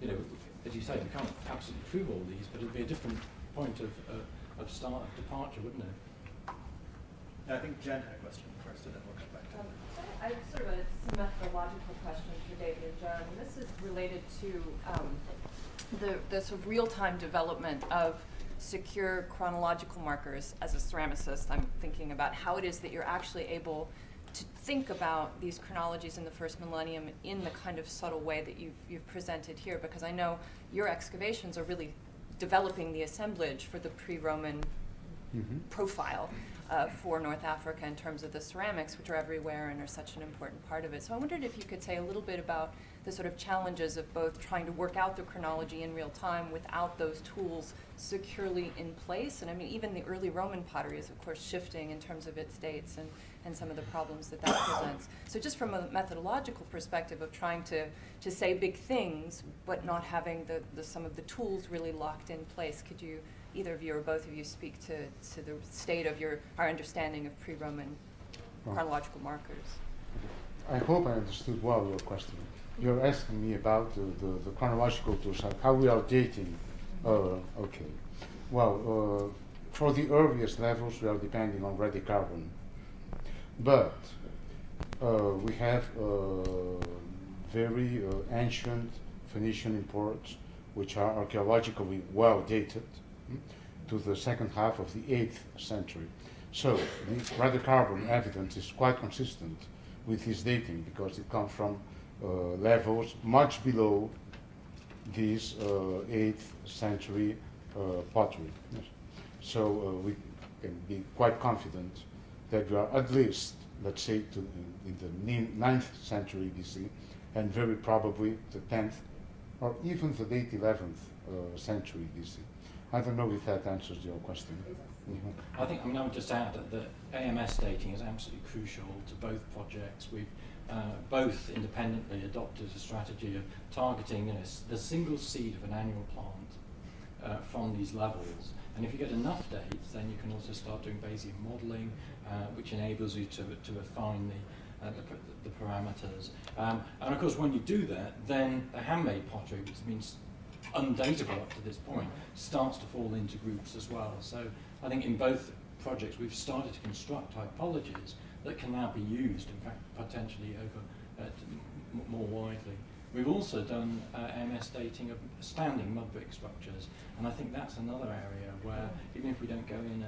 you know, as you say, we can't absolutely prove all these, but it'd be a different point of departure, wouldn't it? I think Jen had a question first, and then we'll come back to I have sort of a methodological question for David and Joan, and this is related to the sort of real-time development of secure chronological markers. As a ceramicist, I'm thinking about how it is that you're actually able to think about these chronologies in the first millennium in the kind of subtle way that you've presented here, because I know your excavations are really developing the assemblage for the pre-Roman profile for North Africa in terms of the ceramics, which are everywhere and are such an important part of it. So I wondered if you could say a little bit about the sort of challenges of both trying to work out the chronology in real time without those tools securely in place. And I mean, even the early Roman pottery is, of course, shifting in terms of its dates and some of the problems that presents. So just from a methodological perspective of trying to say big things, but not having some of the tools really locked in place, could you, either of you or both of you, speak to the state of our understanding of pre-Roman chronological markers? I hope I understood well your question. You're asking me about the chronological tools, how we are dating. Okay. Well, for the earliest levels, we are depending on radiocarbon. But we have very ancient Phoenician imports, which are archaeologically well dated to the second half of the 8th century. So the radiocarbon evidence is quite consistent with this dating, because it comes from levels much below this 8th century pottery. Yes. So we can be quite confident that we are at least, let's say, in the 9th century BC, and very probably the 10th or even the late 11th century BC. I don't know if that answers your question. I would just add that AMS dating is absolutely crucial to both projects. We've both independently adopted a strategy of targeting the single seed of an annual plant from these levels. And if you get enough dates, then you can also start doing Bayesian modeling, which enables you to refine the parameters. And of course, when you do that, then the handmade pottery, which means undatable up to this point, starts to fall into groups as well. So I think in both projects we've started to construct typologies that can now be used, in fact, potentially over more widely. We've also done AMS dating of standing mud brick structures, and I think that's another area where, even if we don't go in